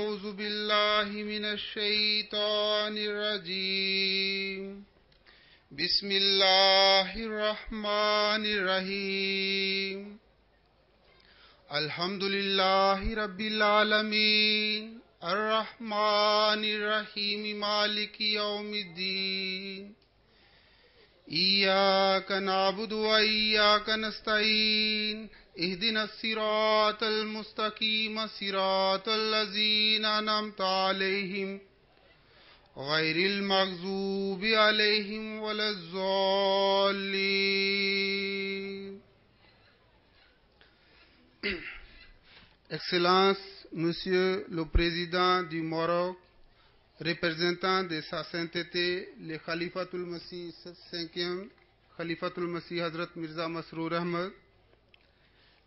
أعوذ بالله من الشيطان الرجيم بسم الله الرحمن الرحيم الحمد لله رب العالمين الرحمن الرحيم مالك يوم الدين إياك نعبد وإياك نستعين اهدنا الصراط المستقيم صراط الذين أنعمت عليهم غير المغضوب عليهم ولا الضالين. Excellence, Monsieur le Président du Maroc, représentant de sa sainteté, le Khalifatul Masih 5e, Khalifatul Masih Hazrat Mirza Masroor Ahmad.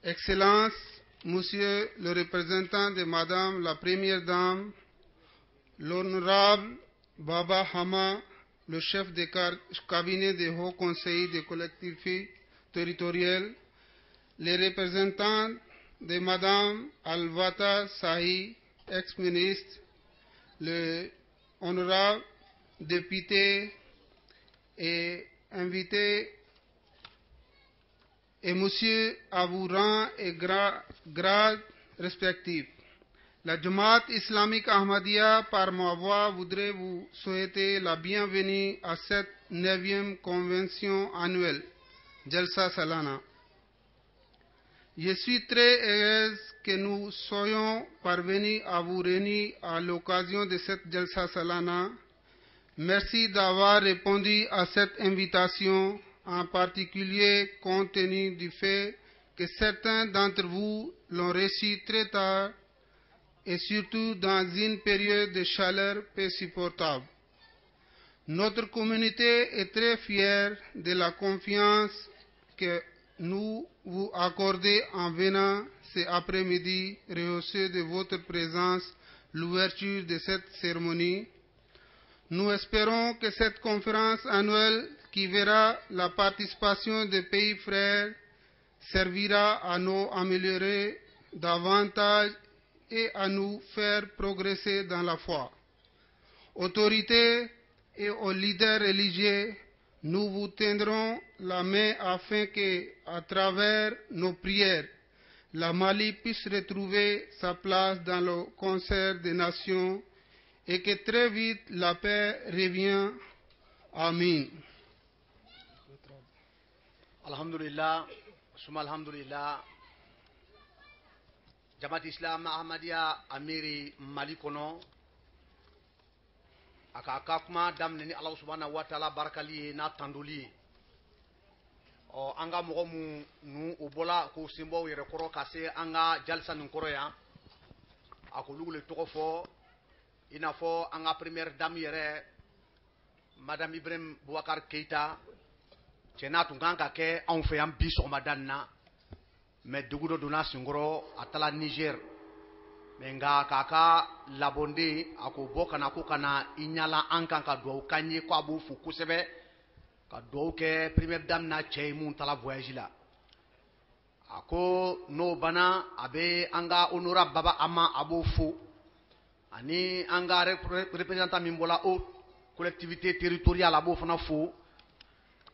Excellence, Monsieur le représentant de Madame la Première Dame, l'Honorable Baba Hama, le chef de cabinet du Haut Conseil des collectivités territoriales, les représentants de Madame Alvata Sahi, ex-ministre, le honorable député et invité, et monsieur à vos rangs et grades respectifs. La Jamaat islamique Ahmadiyya, par ma voix, voudrait vous souhaiter la bienvenue à cette 9e convention annuelle, Jalsa Salana. Je suis très heureuse que nous soyons parvenus à vous réunir à l'occasion de cette Jalsa Salana. Merci d'avoir répondu à cette invitation, en particulier compte tenu du fait que certains d'entre vous l'ont reçu très tard et surtout dans une période de chaleur peu supportable. Notre communauté est très fière de la confiance que nous vous accordez en venant cet après-midi rehausser de votre présence l'ouverture de cette cérémonie. Nous espérons que cette conférence annuelle qui verra la participation des pays frères servira à nous améliorer davantage et à nous faire progresser dans la foi. Autorités et aux leaders religieux, nous vous tendrons la main afin que, à travers nos prières, la Mali puisse retrouver sa place dans le concert des nations et que très vite la paix revienne. Amin. Alhamdulillah, summa alhamdulillah. Jamaat Islam Ahmadiyya Amiri Mali kono aka kuma damne ni Allah subhanahu wa ta'ala barakali na tanduli o anga mogo mu nu ubola ko simbo yere koro kase anga jalsa nun koro ya akolugule toko fo ina fo anga première dame yere Madame Ibrahim Boubacar Keita cena tunganga ke on fe am biso madanna mais dugudo duna singoro atala Niger menga kaka labonde ako boka na ko kana inyala ankan ka do kanye ko abu fu kusebe ka do ke première dame na chey mun tala voyage la ako no bana abe anga honorable baba ama abu fu ani anga représentant mimbola o collectivité territoriale abu fana fu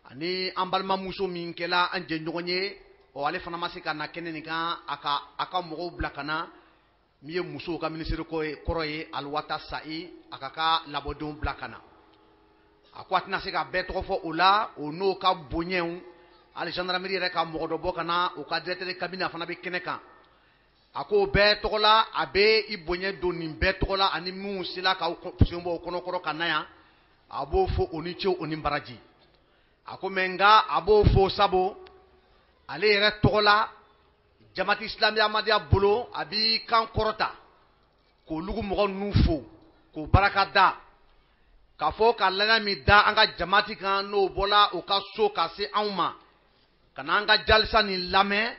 ani ambalma muso min kela anje nyogonye o ale fana masika na keneni kan aka mogo blakana miye muso ka ministre ko koroye alwata sai akaka labodon blakana akwatna sika beto fo ola ono ka bonyen ali gendarmerie re ka mogo do bokana o ka directeur cabinet fana be keneka ako beto la abe ibonye doni beto la ani mu sila ka option kono koro kanaya abo fo onicho onimbaraji ako menga abo fo sabo ale yɛrɛ tɔgɔ la Jamaat Islami Ahmadiyya bolo a bi kan kɔrɔta k'o lugu mɔgɔ ninnu fo k'o baraka da k'a fɔ ka lana min da an ka jamaati kan n'o bɔla o ka so ka se anw ma ka na an ka jalisa nin lamɛn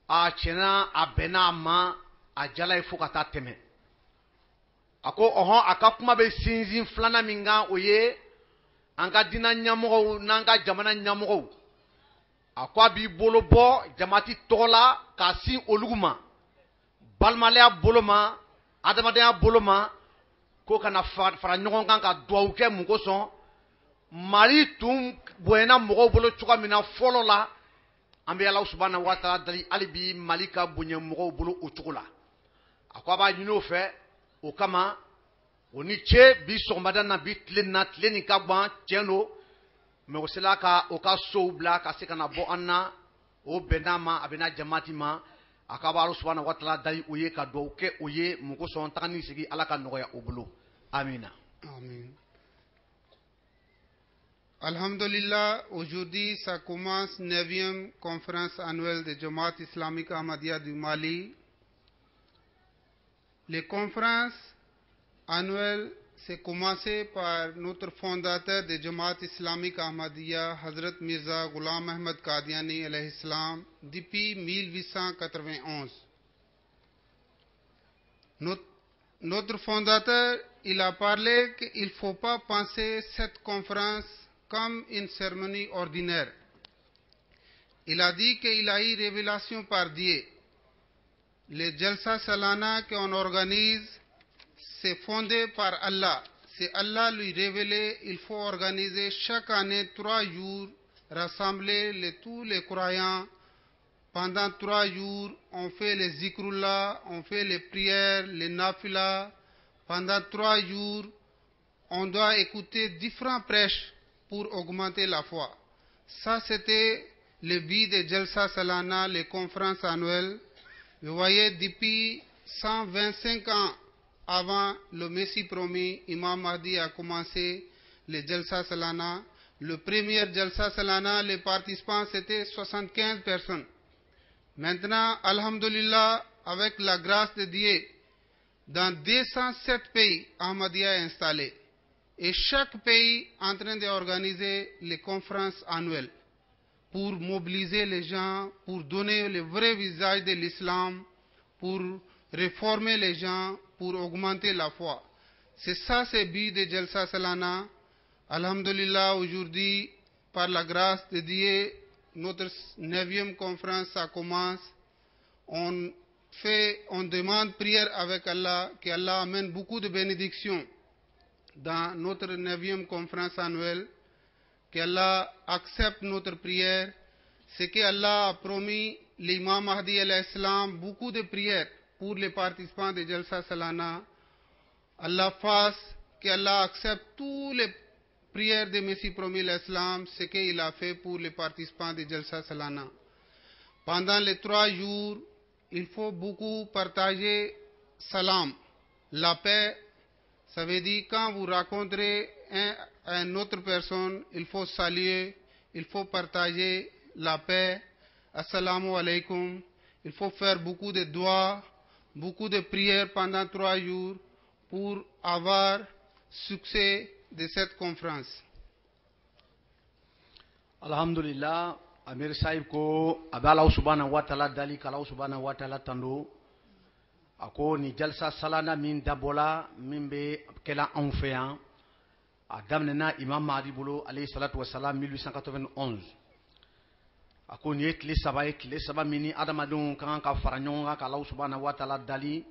a tiɲɛna a bɛnna a ma a jala ye fo ka taa tɛmɛ a ko ɔhɔn a ka kuma bɛ sinsin filanan min kan o ye an ka diinɛ ɲɛmɔgɔw n'an ka jamana ɲɛmɔgɔw a ko a b'i bolo bɔ jamaati tɔgɔ la k'a sin olugu ma balimaya bolo ma adamadenya boloma ko kana fara ɲɔgɔn kan ka duwawu kɛ mun kosɔn Mali tun bonyana mɔgɔw bolo cogoya min na fɔlɔ la an bɛ Alahu subahanahu wa taala dali hali bi Mali ka bonya mɔgɔw bolo o cogo la a ko a b'a ɲini o fɛ o kama o ni ce bi sɔgɔmada na bi tile na tile nin ka gwan tiɲɛ don mais o sela ka o ka sow bila ka se ka na bɔ an na o bɛnna ma a bɛna jamaati ma a ka b'a Alahu subahanahu wa taala dali o ye ka duwawu kɛ o ye mun kosɔn taga ni sigi Ala ka nɔgɔya o bolo amina. Amen. Alhamdulillah, aujourd'hui ça commence 9e conférence annuelle de Jamaat islamique Ahmadiyya du Mali. Les conférences annuelles, c'est commencé par notre fondateur de Jamaat islamique Ahmadiyya, Hazrat Mirza Ghulam Ahmad Qadiani alayhi salam, depuis 1891. Notre fondateur, il a parlé qu'il ne faut pas penser cette conférence comme une cérémonie ordinaire. Il a dit qu'il a eu révélation par Dieu. Les Jalsa Salana qu'on organise, c'est fondé par Allah. C'est Allah lui révélé, il faut organiser chaque année 3 jours, rassembler tous les croyants. Pendant 3 jours, on fait les zikrullah, on fait les prières, les nafilas. Pendant 3 jours, on doit écouter différents prêches pour augmenter la foi. Ça, c'était le but de Jalsa Salana, les conférences annuelles. Vous voyez, depuis 125 ans avant le Messie promis, Imam Mahdi a commencé les Jalsa Salana. Le premier Jalsa Salana, les participants, c'était 75 personnes. Maintenant, Alhamdulillah, avec la grâce de Dieu, dans 207 pays, Ahmadiyya est installé. Et chaque pays est en train d'organiser les conférences annuelles pour mobiliser les gens, pour donner le vrai visage de l'islam, pour réformer les gens, pour augmenter la foi. C'est ça, c'est le but de Jalsa Salana. Alhamdulillah, aujourd'hui, par la grâce de Dieu, notre 9e conférence, ça commence. On demande prière avec Allah, qu'Allah amène beaucoup de bénédictions dans notre 9e conférence annuelle, qu'Allah accepte notre prière. C'est qu'Allah a promis l'imam Mahdi alayhi salam beaucoup de prières pour les participants de Jalsa Salana. Allah fasse qu'Allah accepte toutes les prières de Messie promis l'Islam, ce qu'il a fait pour les participants de Jalsa Salana. Pendant les 3 jours, il faut beaucoup partager salam, la paix. Ça veut dire quand vous rencontrez une autre personne, il faut saluer, il faut partager la paix. Assalamu alaikum. Il faut faire beaucoup de doigts, beaucoup de prières pendant 3 jours pour avoir succès de cette conférence. Alhamdulillah, Amir Saïb ko abala subhanahu wa ta'ala dali kala subhanahu wa ta'ala tando ako ni Jalsa Salana min dabola min be kela an fɛ yan a daminɛna Imam Mahdi bolo alayhi salatu wassalam 1891 ako ni ye tile 3 ye tile 3 min ni adamadenw ka kan ka fara ɲɔgɔn kan kala subhanahu wa ta'ala dali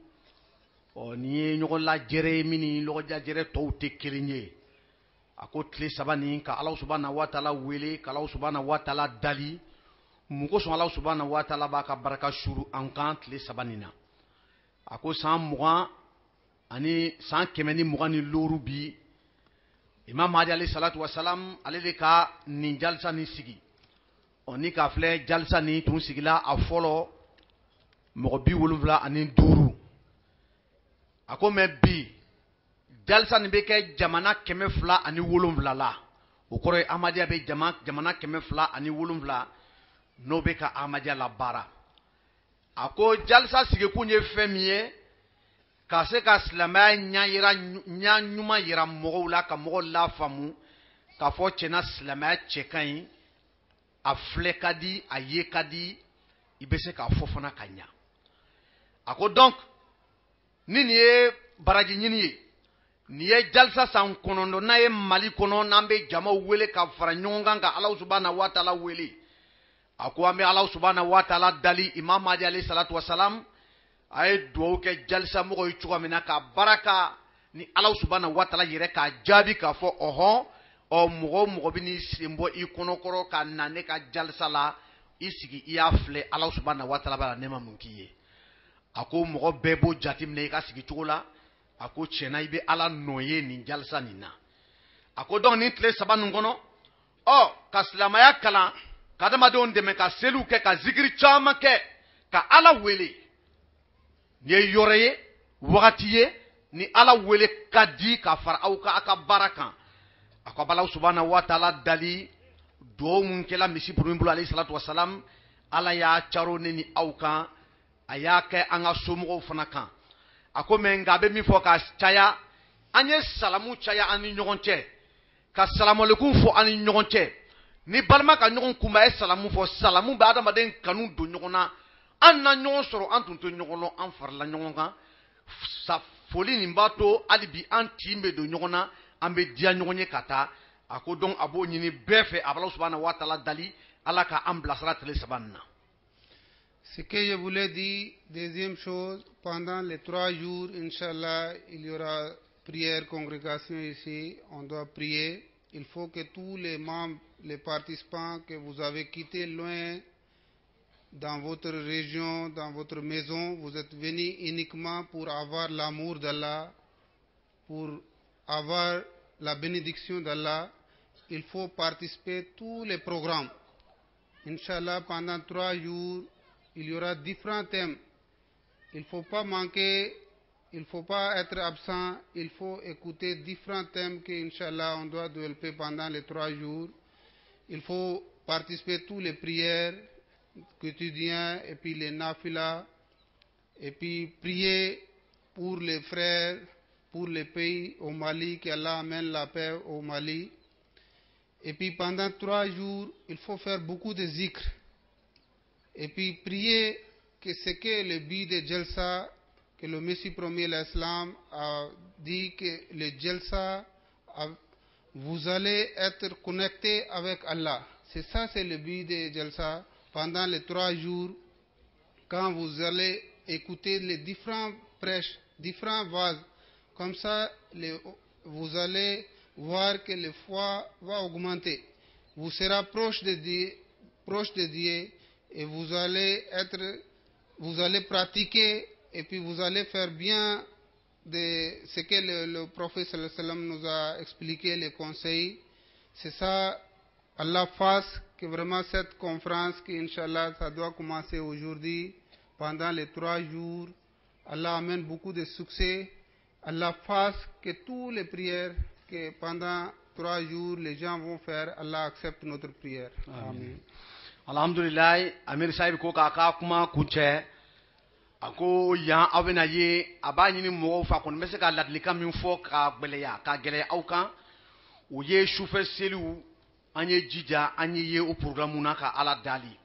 ni ye ɲɔgɔn lajɛrɛ min ni lɔgɔjajɛrɛ tɔw tɛ kelen ye a ko tile 3 nin ka Alahu subhanahu wa ta'ala wele ka Alahu subhanahu wa ta'ala dali mun kosɔn Alahu subhanahu wa ta'ala b'a ka baraka suru an kan tile 3 nin na a ko san 20 ani san 125 bi Imam Mahdi alayhi salatu wassalam ale de ka nin jalsa nin sigi ni ka filɛ jalsa nin tun sigila a fɔlɔ mɔgɔ 75 a ko mɛ bi jalsa nin bɛ kɛ jamana 207 la o kɔrɔ ye Ahmadiyya bɛ jamana 207 n'o bɛ ka Ahmadiyya la baara a ko jalsa sigikun ye fɛn min ye ka se ka silamɛya ɲa ɲuman yira mɔgɔw la ka mɔgɔw la faamu k'a fɔ tiɲɛna silamɛya cɛ ka ɲi a filɛ ka di a ye ka di i bɛ se k'a fɔ fana ka ɲa a ko donc ni nin ye baraji ɲini ye nin ye jalsa san 9 n'a ye Mali kɔnɔ n'an bɛ jamaw wele ka fara ɲɔgɔn kan ka Alahu subhanahu wa ta'ala wele a ko an bɛ Alahu subhanahu wa ta'ala dali Imam Mahdi alayhi salatu wassalam ay duwawu kɛ jalisa mɔgɔ ye cogo min na ka baraka ni Ala subhanahu wa ta'ala yɛrɛ ka jaabi k'a fɔ ɔhɔn mɔgɔ bɛ n'i sen bɔ i kɔnɔkɔrɔ ka na ne ka jalisa la i sigi i y'a filɛ Ala subhanahu wa ta'ala b'a la nɛɛma mun k'i ye a ko mɔgɔ bɛɛ b'o jateminɛ i ka sigi cogo la a ko tiɲɛna i bɛ Ala nɔ ye nin jalisa nin na a ko donc nin tile 3 nin kɔnɔ ka silamaya kalan ka adamadenw dɛmɛ ka seliw kɛ ka zikiri caman kɛ ka Ala wele ni ye yɔrɔ ye wagati ye ni Ala wele ka di ka fara aw ka a ka baara kan a ko Ala subhanahu wa ta'ala dali duwawu mun kɛla misi puru min bolo alayhi salatu wasalam Ala y'a caro ne ni aw kan a y'a kɛ an ka somɔgɔw fana kan a ko mɛ nka a bɛ min fɔ ka caya an ye salamu caya an ni ɲɔgɔn cɛ ka salamualeykum fɔ an ni ɲɔgɔn cɛ ni balima ka ɲɔgɔn kunbɛn a ye salamu fɔ salamu bɛ adamaden kanu don ɲɔgɔn na an na ɲɔgɔn sɔrɔ an tun tɛ ɲɔgɔn dɔn an farala ɲɔgɔn kan foli nin b'a to hali bi an tin bɛ don ɲɔgɔn na an bɛ diya ɲɔgɔn ye ka taa a ko donc a b'o ɲini bɛɛ fɛ Ala subhanahu wa ta'ala dali Ala ka an bilasira tile 3 nin na. Ce que je voulais dire, deuxième chose, pendant les 3 jours, Inch'Allah, il y aura prière, congrégation ici, on doit prier. Il faut que tous les membres, les participants que vous avez quittés loin dans votre région, dans votre maison, vous êtes venus uniquement pour avoir l'amour d'Allah, pour avoir la bénédiction d'Allah. Il faut participer à tous les programmes. Inch'Allah, pendant 3 jours, il y aura différents thèmes. Il ne faut pas manquer, il ne faut pas être absent, il faut écouter différents thèmes que, Inch'Allah, on doit développer pendant les 3 jours. Il faut participer à toutes les prières quotidiennes et puis les nafilas, et puis prier pour les frères, pour les pays au Mali, qu'Allah amène la paix au Mali. Et puis pendant 3 jours, il faut faire beaucoup de zikr. Et puis prier que ce que le but de Jalsa, que le Messie premier l'Islam a dit que le Jalsa, vous allez être connecté avec Allah. C'est ça, c'est le but de Jalsa. Pendant les 3 jours, quand vous allez écouter les différents prêches, différents vases, comme ça, vous allez voir que le foi va augmenter. Vous serez proche de Dieu, et vous allez pratiquer, et puis vous allez faire bien de ce que le prophète sallallahu alayhi wa sallam nous a expliqué, les conseils. C'est ça, Allah fasse que vraiment cette conférence, que Inch'Allah, ça doit commencer aujourd'hui, pendant les 3 jours, Allah amène beaucoup de succès. Allah fasse que toutes les prières que pendant 3 jours les gens vont faire, Allah accepte notre prière. Amen. Alhamdulillah, Amir Saïd ko ka kuma kuncɛ a ko yan aw bɛna ye a b'a ɲini mɔgɔw fɛ a kɔni bɛ se ka ladilikan min fɔ ka gɛlɛya aw kan o ye sufɛ seliw an ye jija an ye o programme na ka Ala dali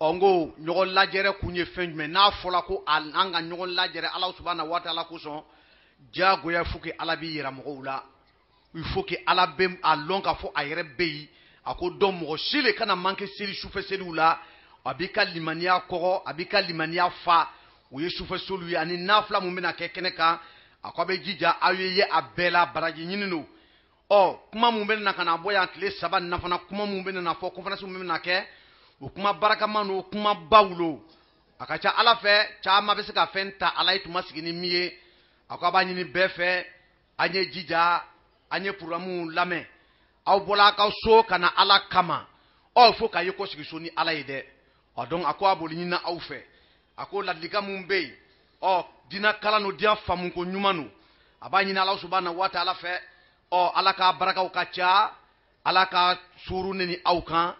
n ko ɲɔgɔn lajɛrɛ kun ye fɛn jumɛn n'a fɔra ko an ka ɲɔgɔn lajɛrɛ Ala subhanahu wa ta'ala kosɔn diyagoya il faut que Ala b'i yira mɔgɔw la il faut que Ala bɛ a lɔn k'a fɔ a yɛrɛ bɛ yen a ko dɔn mɔgɔ si le kana manquer seli sufɛ seliw la a b'i ka limaniya kɔgɔ a b'i ka limaniya fa o ye sufɛ seliw ye ani nafila mun bɛna kɛ kɛnɛ kan a ko a bɛ jija aw ye a bɛɛ la baraji ɲini don kuma mun bɛna ka na bɔ yan tile 3 nin na fana kuma mun bɛna fɔ conférence mun bɛna kɛ o kuma barakaman don kuma baw don a ka ca Ala fɛ caman bɛ se ka fɛn ta Ala ye tuma sigi ni min ye a ko a b'a ɲini bɛɛ fɛ an ye jija an ye programme lamɛn aw bɔla ka so kana Ala kama fo ka ye ko sigi so ni Ala ye dɛ donc a ko a boli ɲini aw fɛ a ko ladilikan mun bɛ yen dina kalan no diya faamu ko ɲuman no a b'a ɲini Ala subhanahu wa ta'ala fɛ Ala ka barakaw ka ca Ala ka suru ne ni aw kan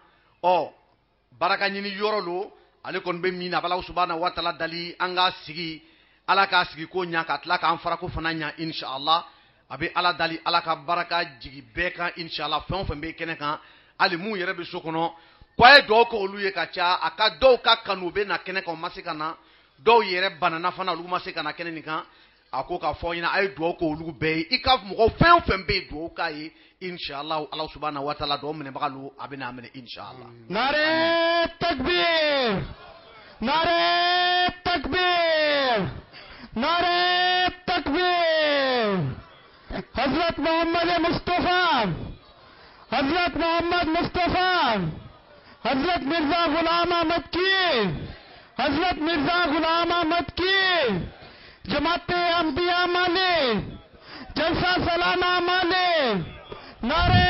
baraka ɲini yɔrɔ lo ale kɔni bɛ min na Ala subhanahu wa ta'ala dali an ka sigi Ala ka sigi ko ɲa ka tila k'an fara ko fana ɲa inshallah a bɛ Ala dali Ala ka baraka jigi bɛɛ kan inshallah fɛn o fɛn bɛ kɛnɛ kan hali mun yɛrɛ bɛ so kɔnɔ ko a ye dugawu kɛ olu ye ka ca a ka dɔw ka kanu u bɛ na kɛnɛ kan u ma se ka na dɔw yɛrɛ banana fana olu ma se ka na kɛnɛ nin kan a ko k'a fɔ ɲɛna a ye dugawu kɛ olu bɛɛ ye i ka mɔgɔ fɛn o fɛn bɛ yen dugawu k'a ye inshallah Ala subhanahu wa ta'ala dugawu minɛbaga lo a bɛ n'a minɛ inshallah. Nare takbir, nare takbir. नारे तकबीर। हजरत मोहम्मद मुस्तफा, हजरत मोहम्मद मुस्तफा, हजरत मिर्जा गुलाम अहमद की, हजरत मिर्जा गुलाम अहमद की, जमाते अंबिया माले, जलसा सालाना माले, नारे